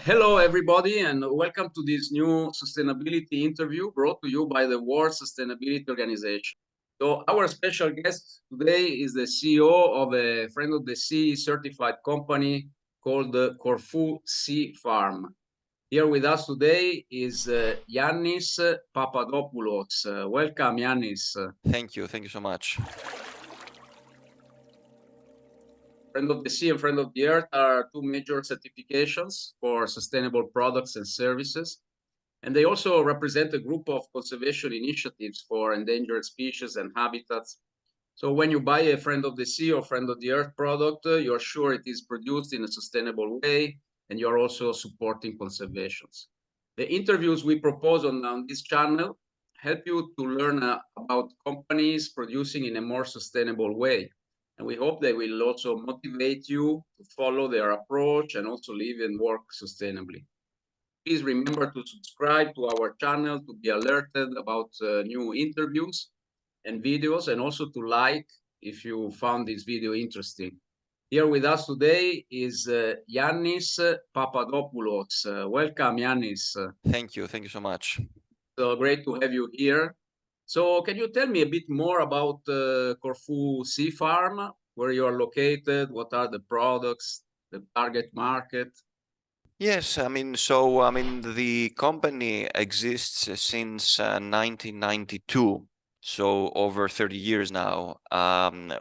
Hello, everybody, and welcome to this new sustainability interview brought to you by the World Sustainability Organization. So, our special guest today is the CEO of a Friend of the Sea certified company called Corfu Sea Farm. Here with us today is Yannis Papadopoulos. Welcome, Yannis. Thank you. Thank you so much. Friend of the Sea and Friend of the Earth are two major certifications for sustainable products and services. And they also represent a group of conservation initiatives for endangered species and habitats. So when you buy a Friend of the Sea or Friend of the Earth product, you're sure it is produced in a sustainable way, and you're also supporting conservations. The interviews we propose on this channel help you to learn about companies producing in a more sustainable way. And we hope they will also motivate you to follow their approach and also live and work sustainably. Please remember to subscribe to our channel to be alerted about new interviews and videos, and also to like if you found this video interesting. Here with us today is Yannis Papadopoulos. Welcome, Yannis. Thank you. Thank you so much. So great to have you here. So can you tell me a bit more about Corfu Sea Farm, where you are located, what are the products, the target market? Yes, the company exists since 1992, so over 30 years now.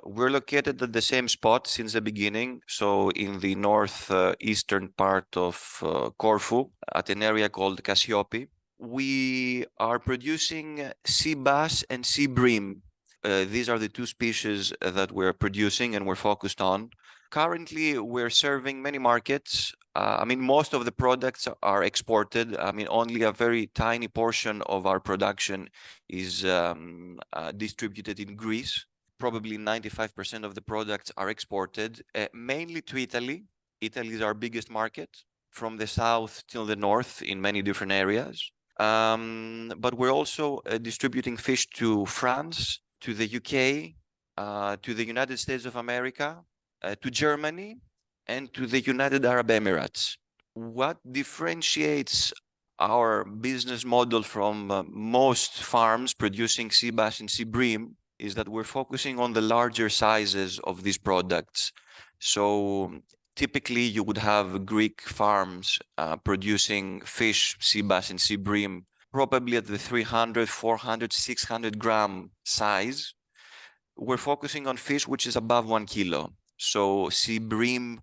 We're located at the same spot since the beginning, so in the northeastern part of Corfu, at an area called G.A.P. We are producing sea bass and sea bream. These are the two species that we're producing and we're focused on. Currently, we're serving many markets. Most of the products are exported. Only a very tiny portion of our production is distributed in Greece. Probably 95% of the products are exported, mainly to Italy. Italy is our biggest market, from the south till the north in many different areas. But we're also distributing fish to France, to the UK, to the United States of America, to Germany, and to the United Arab Emirates. What differentiates our business model from most farms producing sea bass and sea bream is that we're focusing on the larger sizes of these products. So typically you would have Greek farms producing fish, sea bass and sea bream, probably at the 300, 400, 600 gram size. We're focusing on fish which is above 1 kilo. So sea bream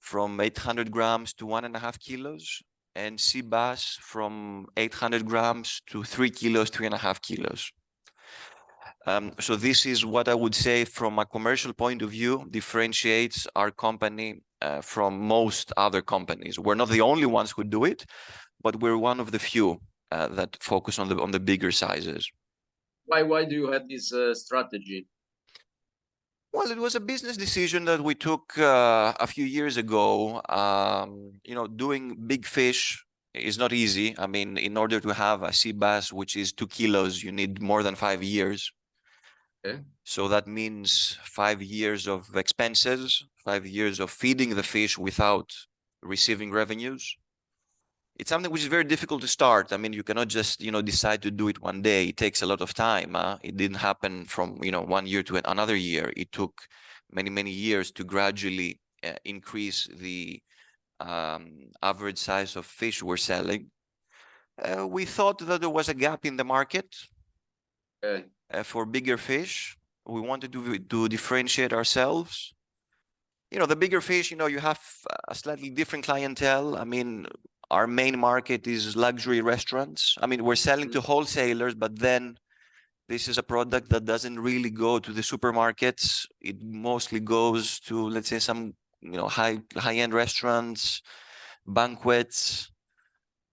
from 800 grams to 1.5 kilos, and sea bass from 800 grams to 3 kilos, 3.5 kilos. So this is what I would say from a commercial point of view differentiates our company from most other companies. We're not the only ones who do it, but we're one of the few that focus on the bigger sizes. Why do you have this strategy? Well, it was a business decision that we took a few years ago. Doing big fish is not easy. In order to have a sea bass, which is 2 kilos, you need more than 5 years. Okay. So that means 5 years of expenses, 5 years of feeding the fish without receiving revenues. It's something which is very difficult to start. You cannot just, decide to do it one day. It takes a lot of time. It didn't happen from, 1 year to another year. It took many, many years to gradually increase the average size of fish we're selling. We thought that there was a gap in the market for bigger fish. We wanted to differentiate ourselves. The bigger fish, you have a slightly different clientele. Our main market is luxury restaurants. We're selling to wholesalers, but then this is a product that doesn't really go to the supermarkets. It mostly goes to, let's say, some high-end restaurants, banquets.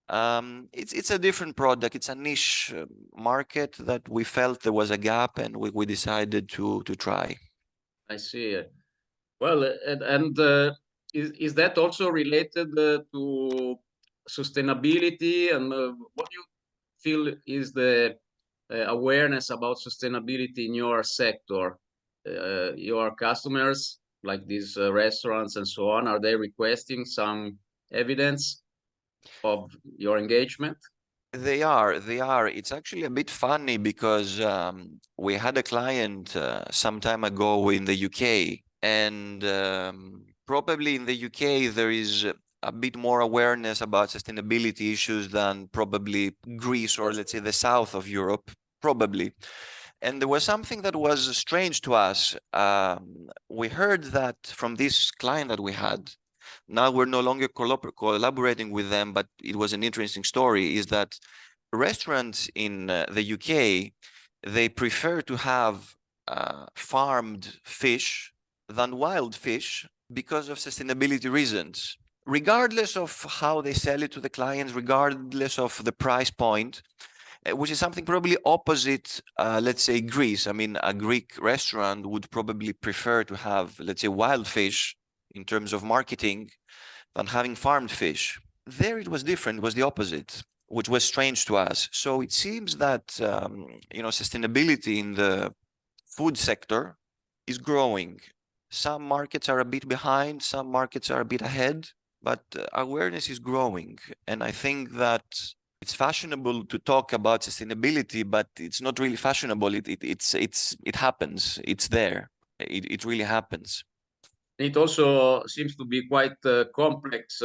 It's a different product. It's a niche market that we felt there was a gap, and we decided to try. I see. Well, and is that also related to sustainability? And what do you feel is the awareness about sustainability in your sector? Your customers, like these restaurants and so on, are they requesting some evidence? of your engagement? They are. It's actually a bit funny because we had a client some time ago in the UK, and probably in the UK there is a bit more awareness about sustainability issues than probably Greece or let's say the south of Europe, probably. And there was something that was strange to us. We heard that from this client that we had. Now we're no longer collaborating with them, but it was an interesting story, is that restaurants in the UK, they prefer to have farmed fish than wild fish because of sustainability reasons. Regardless of how they sell it to the clients, regardless of the price point, which is something probably opposite, let's say, Greece. I mean, a Greek restaurant would probably prefer to have, let's say, wild fish in terms of marketing than having farmed fish. There it was different, it was the opposite, which was strange to us. So it seems that, sustainability in the food sector is growing. Some markets are a bit behind, some markets are a bit ahead, but awareness is growing. And I think that it's fashionable to talk about sustainability, but it's not really fashionable. It happens. It's there. It really happens. It also seems to be quite complex,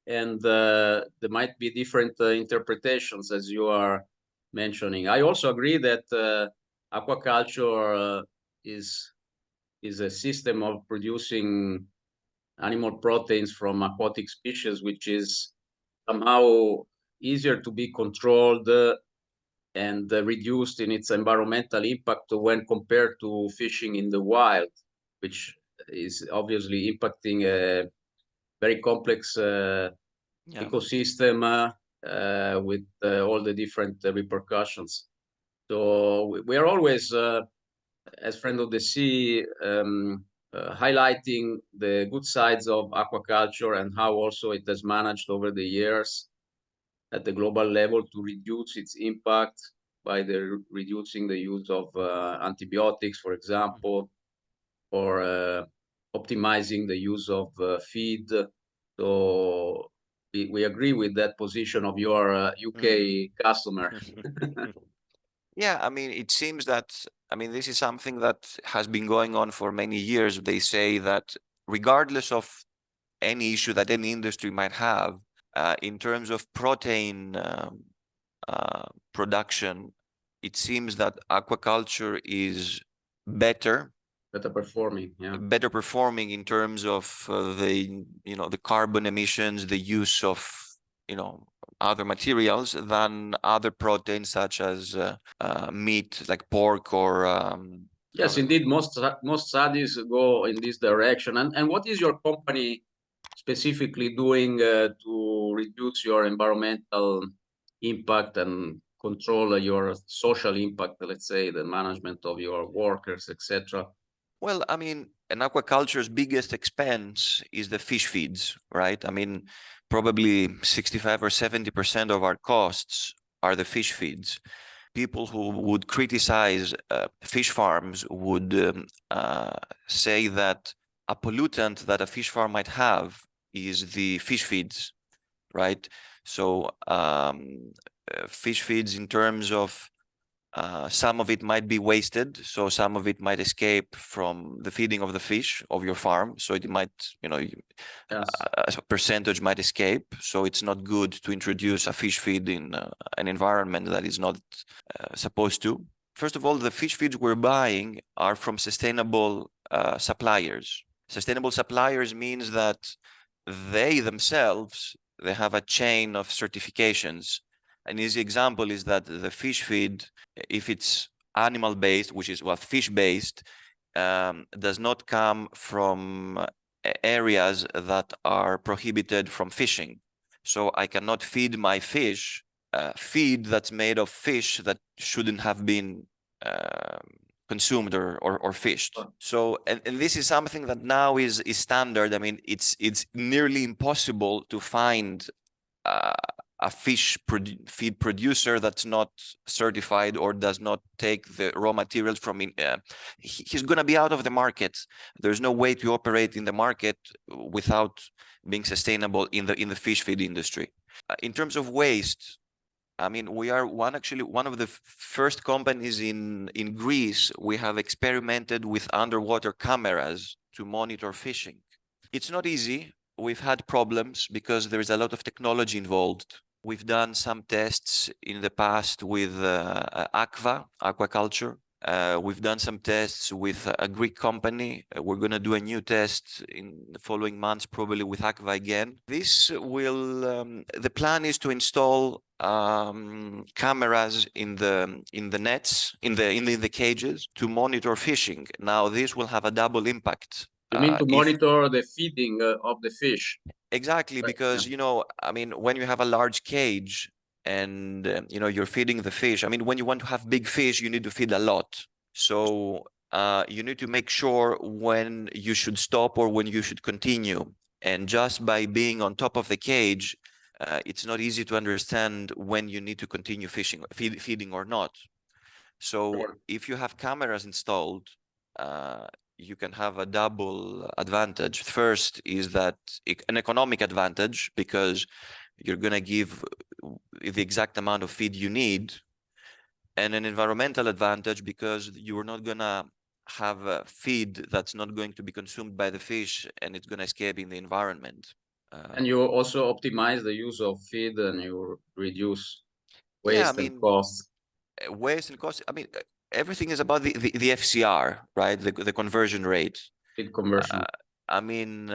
and there might be different interpretations, as you are mentioning. I also agree that aquaculture is a system of producing animal proteins from aquatic species, which is somehow easier to be controlled and reduced in its environmental impact when compared to fishing in the wild, which is obviously impacting a very complex ecosystem with all the different repercussions. So we are always, as Friend of the Sea, highlighting the good sides of aquaculture and how also it has managed over the years at the global level to reduce its impact by reducing the use of antibiotics, for example, or optimizing the use of feed. So we agree with that position of your UK customer. Yeah, I mean, it seems that, I mean, this is something that has been going on for many years. They say that regardless of any issue that any industry might have, in terms of protein production, it seems that aquaculture is better Performing, yeah. Better performing in terms of the carbon emissions, the use of other materials than other proteins such as meat like pork or yes, indeed, most studies go in this direction. And what is your company specifically doing to reduce your environmental impact and control your social impact, let's say, the management of your workers, etc.? Well, I mean, an aquaculture's biggest expense is the fish feeds, right? I mean, probably 65 or 70% of our costs are the fish feeds. People who would criticize fish farms would say that a pollutant that a fish farm might have is the fish feeds, right? So fish feeds in terms of some of it might be wasted, so some of it might escape from the feeding of the fish of your farm. So it might, Yes. a percentage might escape. So it's not good to introduce a fish feed in an environment that is not supposed to. First of all, the fish feeds we're buying are from sustainable suppliers. Sustainable suppliers means that they themselves, they have a chain of certifications. An easy example is that the fish feed, if it's animal-based, which is fish-based, does not come from areas that are prohibited from fishing. So I cannot feed my fish feed that's made of fish that shouldn't have been consumed or fished. So, and this is something that now is standard. I mean, it's nearly impossible to find a feed producer that's not certified or does not take the raw materials from he's going to be out of the market. There's no way to operate in the market without being sustainable in the fish feed industry. In terms of waste, I mean, we are one of the first companies in Greece. We have experimented with underwater cameras to monitor fishing. It's not easy. We've had problems because there is a lot of technology involved. We've done some tests in the past with aquaculture. We've done some tests with a Greek company. We're going to do a new test in the following months, probably with Aqua again. This will, the plan is to install cameras in the nets, in the cages to monitor fishing. Now, this will have a double impact. You mean to monitor the feeding of the fish? Exactly, because, Yeah. you know, I mean, when you have a large cage and, you know, you're feeding the fish, I mean, when you want to have big fish, you need to feed a lot. So you need to make sure when you should stop or when you should continue. And just by being on top of the cage, it's not easy to understand when you need to continue feeding or not. So Sure. if you have cameras installed, you can have a double advantage. First is that an economic advantage, because you're going to give the exact amount of feed you need, and an environmental advantage because you're not going to have a feed that's not going to be consumed by the fish and it's going to escape in the environment. And you also optimize the use of feed and you reduce Yeah, I waste and mean, costs. waste and cost. I mean, everything is about the FCR, right? The conversion rate. Feed conversion. I mean,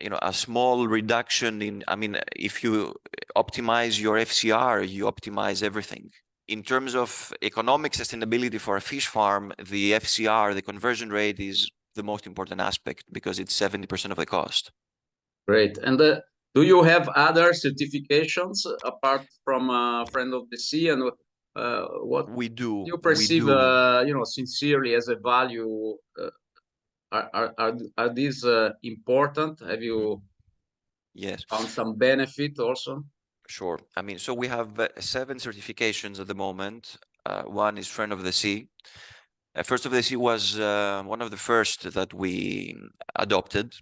you know, a small reduction in, I mean, if you optimize your FCR, you optimize everything. In terms of economic sustainability for a fish farm, the FCR, the conversion rate, is the most important aspect because it's 70% of the cost. Great. And do you have other certifications apart from Friend of the Sea? And what We do, you we perceive, do. you know, sincerely as a value? Are these important? Have you Yes, found some benefit also? sure. I mean, so we have 7 certifications at the moment. One is Friend of the Sea. First of the Sea was one of the first that we adopted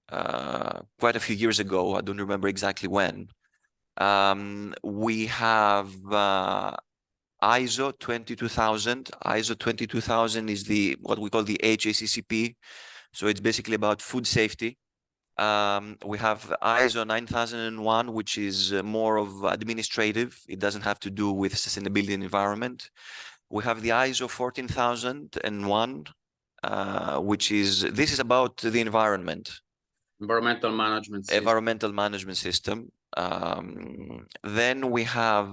quite a few years ago. I don't remember exactly when. We have ISO 22000. ISO 22000 is what we call the HACCP. So it's basically about food safety. We have ISO 9001, which is more of administrative. It doesn't have to do with sustainability and environment. We have the ISO 14001, which is, this is about the environment. Environmental management system. Environmental management system. Then we have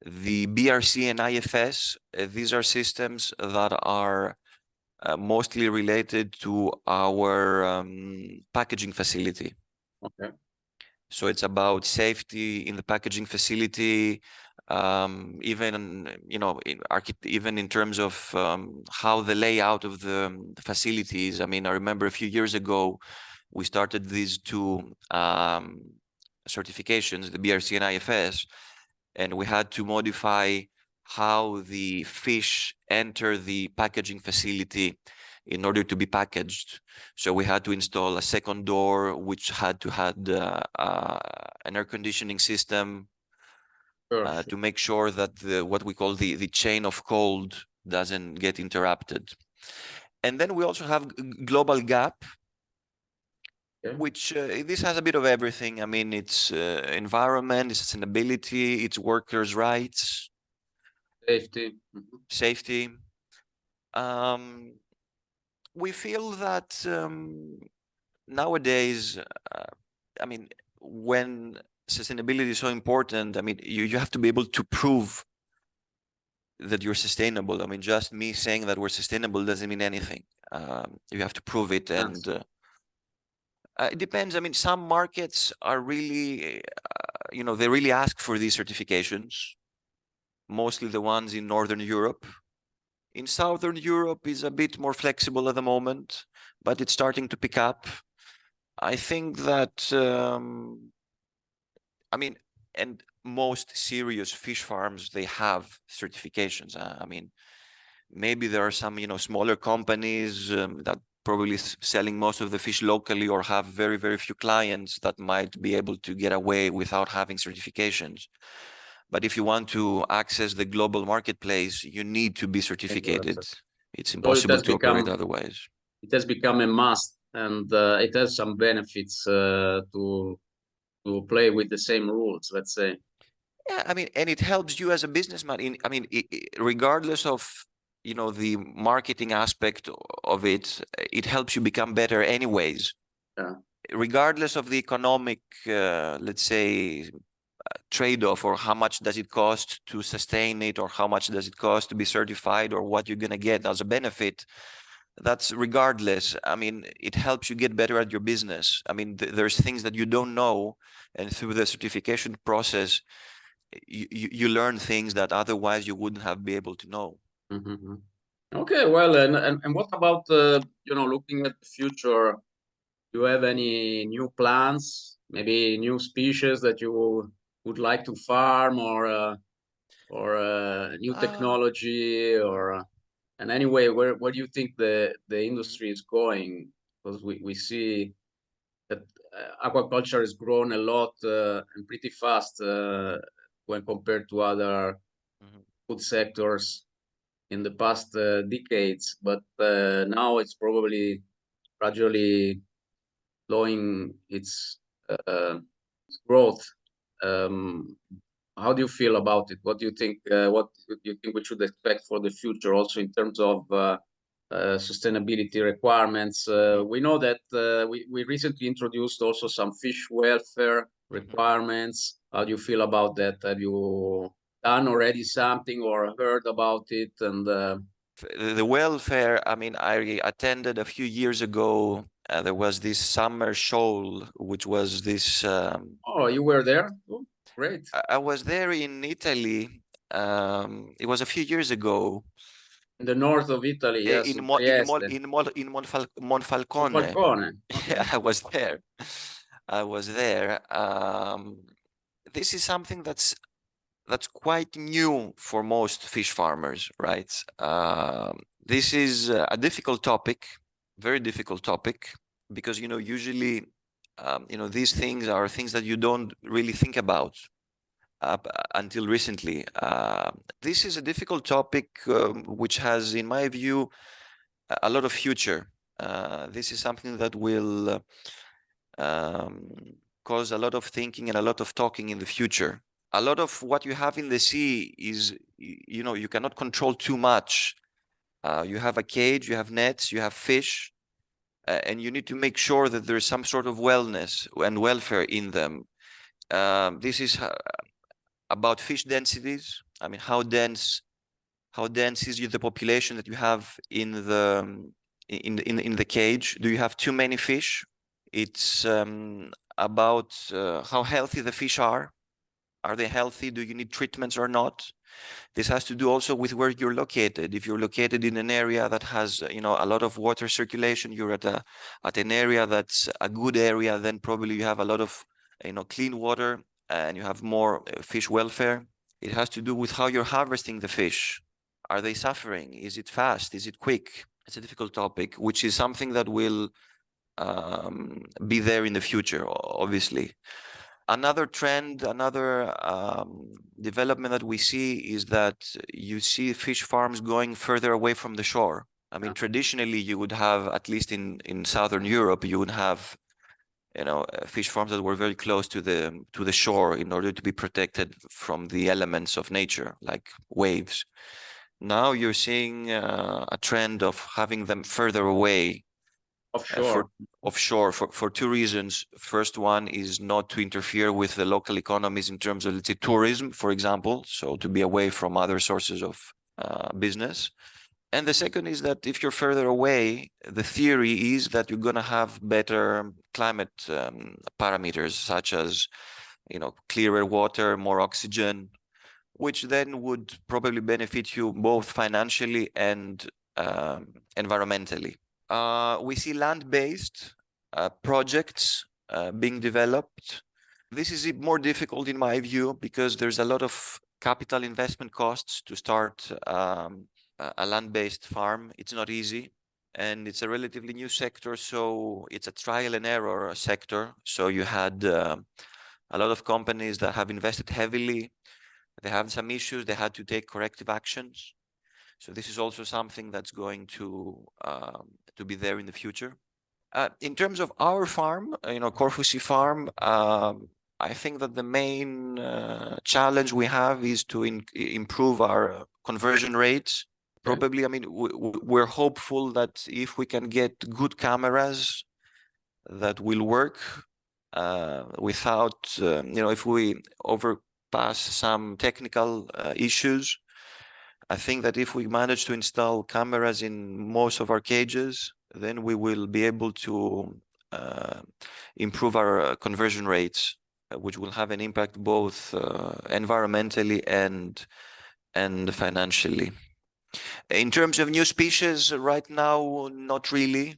the BRC and IFS. These are systems that are mostly related to our packaging facility. Okay. So it's about safety in the packaging facility, even, you know, even in terms of how the layout of the facilities. I mean, I remember a few years ago, we started these 2 certifications, the BRC and IFS, and we had to modify how the fish enter the packaging facility in order to be packaged. So we had to install a second door, which had to have an air conditioning system Sure. to make sure that what we call the chain of cold doesn't get interrupted. And then we also have global G.A.P, Okay. which this has a bit of everything. I mean, it's environment, it's sustainability, it's workers' rights, Safety. safety. We feel that nowadays, I mean, when sustainability is so important, I mean, you have to be able to prove that you're sustainable. I mean, just me saying that we're sustainable doesn't mean anything. You have to prove it, and it depends. I mean, some markets are really, you know, they really ask for these certifications, mostly the ones in Northern Europe. In Southern Europe is a bit more flexible at the moment, but it's starting to pick up. I think that, I mean, and most serious fish farms, they have certifications. I mean, maybe there are some, you know, smaller companies that probably selling most of the fish locally or have very, very few clients that might be able to get away without having certifications. But if you want to access the global marketplace, you need to be certificated. It's So impossible to operate otherwise. It has become a must, and it has some benefits to play with the same rules, let's say. Yeah, I mean, and it helps you as a businessman. Regardless of the marketing aspect of it, it helps you become better anyways. Yeah. Regardless of the economic, let's say, trade-off, or how much does it cost to sustain it, or how much does it cost to be certified, or what you're gonna get as a benefit. That's regardless. I mean, it helps you get better at your business. I mean, there's things that you don't know, and through the certification process, you learn things that otherwise you wouldn't have been able to know. Mm-hmm. Okay, well, and what about looking at the future? Do you have any new plans? Maybe new species that you would like to farm, or new technology, or and anyway, where do you think the industry is going? Because we see that aquaculture has grown a lot and pretty fast when compared to other food sectors in the past decades, but now it's probably gradually slowing its growth. Um, how do you feel about it? What do you think? What do you think we should expect for the future, also in terms of sustainability requirements? We know that we recently introduced also some fish welfare requirements. How do you feel about that? Have you done already something or heard about it? And the welfare, I mean, I attended a few years ago. There was this summer shoal, which was this. Oh, you were there? Oh, great. I was there in Italy. It was a few years ago. In the north of Italy, yes, In in Mo in Mo Trieste. in Mo in Monfalcone. Falcone. Okay. Yeah, I was there. I was there. This is something that's quite new for most fish farmers, right? This is a difficult topic, very difficult topic, because usually these things are things that you don't really think about up until recently. This is a difficult topic which has, in my view, a lot of future. This is something that will cause a lot of thinking and a lot of talking in the future. A lot of what you have in the sea is, you cannot control too much. You have a cage, you have nets, you have fish, and you need to make sure that there is some sort of wellness and welfare in them. This is about fish densities. I mean, how dense is the population that you have in the cage? Do you have too many fish? It's about how healthy the fish are. Are they healthy? Do you need treatments or not? This has to do also with where you're located. If you're located in an area that has, a lot of water circulation, you're at an area that's a good area, then probably you have a lot of, clean water, and you have more fish welfare. It has to do with how you're harvesting the fish. Are they suffering? Is it fast? Is it quick? It's a difficult topic, which is something that will be there in the future, obviously. Another trend, another development that we see is that you see fish farms going further away from the shore. I mean, traditionally, you would have, at least in Southern Europe, you would have, fish farms that were very close to the shore in order to be protected from the elements of nature, like waves. Now you're seeing a trend of having them further away, offshore for two reasons. First one is not to interfere with the local economies in terms of, let's say, tourism, for example, so to be away from other sources of business. And the second is that if you're further away, the theory is that you're going to have better climate parameters, such as, clearer water, more oxygen, which then would probably benefit you both financially and environmentally. We see land-based projects being developed. This is more difficult in my view because there's a lot of capital investment costs to start a land-based farm. It's not easy. and it's a relatively new sector, so it's a trial and error sector. So you had a lot of companies that have invested heavily. They have some issues. They had to take corrective actions. So this is also something that's going to be there in the future. In terms of our farm, Corfu Sea Farm, I think that the main challenge we have is to improve our conversion rates. Probably, I mean, we're hopeful that if we can get good cameras that will work without, if we overpass some technical issues, I think that if we manage to install cameras in most of our cages, then we will be able to improve our conversion rates, which will have an impact both environmentally and financially. In terms of new species, right now, not really.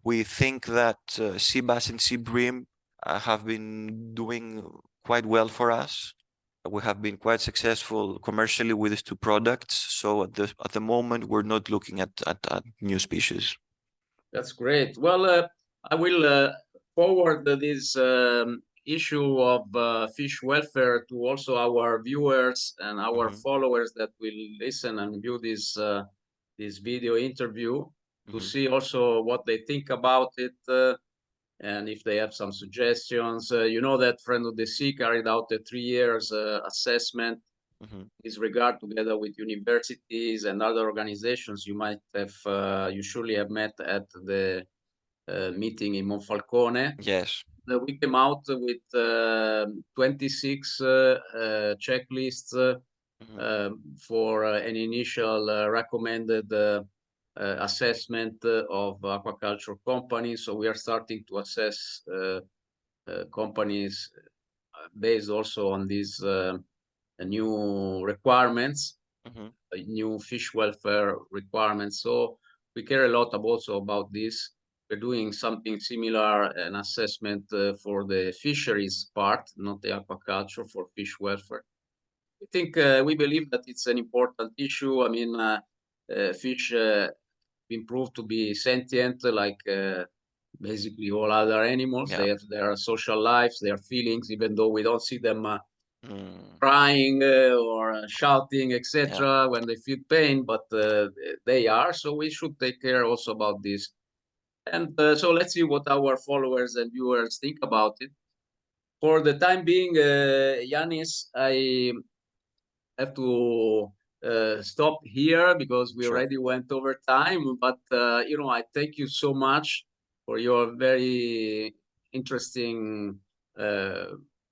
We think that sea bass and sea bream have been doing quite well for us. We have been quite successful commercially with these two products. So at the moment, we're not looking at new species. That's great. Well, I will forward this issue of fish welfare to also our viewers and our followers that will listen and view this video interview to see also what they think about it and if they have some suggestions. You know that Friend of the Sea carried out a 3 years assessment in this regard together with universities and other organizations you might have, you surely have met at the meeting in Monfalcone. Yes. We came out with 26 checklists for an initial recommended assessment of aquaculture companies. So we are starting to assess companies based also on these new requirements, new fish welfare requirements. So we care a lot also about this. We're doing something similar, an assessment for the fisheries part, not the aquaculture, for fish welfare. I think we believe that it's an important issue. I mean, fish been proved to be sentient, like basically all other animals. Yeah. They have their social lives, their feelings, even though we don't see them crying or shouting, etc., when they feel pain, but they are. So we should take care also about this. And so let's see what our followers and viewers think about it. For the time being, Yannis, I have to stop here because we already went over time. But I thank you so much for your very interesting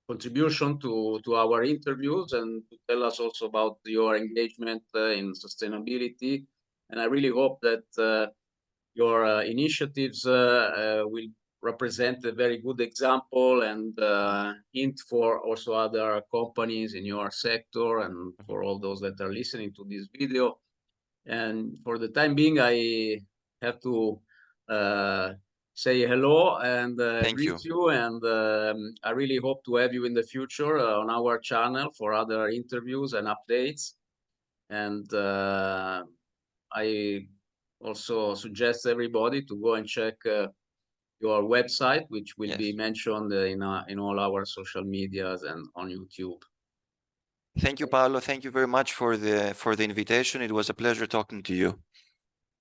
contribution to our interviews and to tell us also about your engagement in sustainability. And I really hope that your initiatives will represent a very good example and hint for also other companies in your sector and for all those that are listening to this video. And for the time being, I have to say hello and greet you. And I really hope to have you in the future on our channel for other interviews and updates. And I also suggest everybody to go and check your website, which will be mentioned in all our social medias and on YouTube. Thank you, Paolo. Thank you very much for the invitation. It was a pleasure talking to you.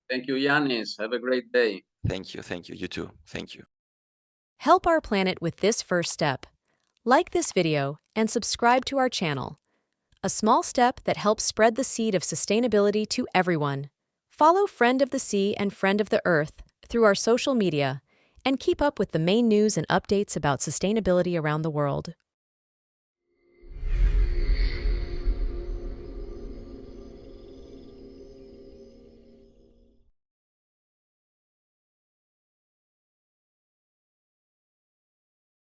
Thank you, Yannis. Have a great day. Thank you. Thank you. You too. Thank you. Help our planet with this first step. Like this video and subscribe to our channel. A small step that helps spread the seed of sustainability to everyone. Follow Friend of the Sea and Friend of the Earth through our social media and keep up with the main news and updates about sustainability around the world.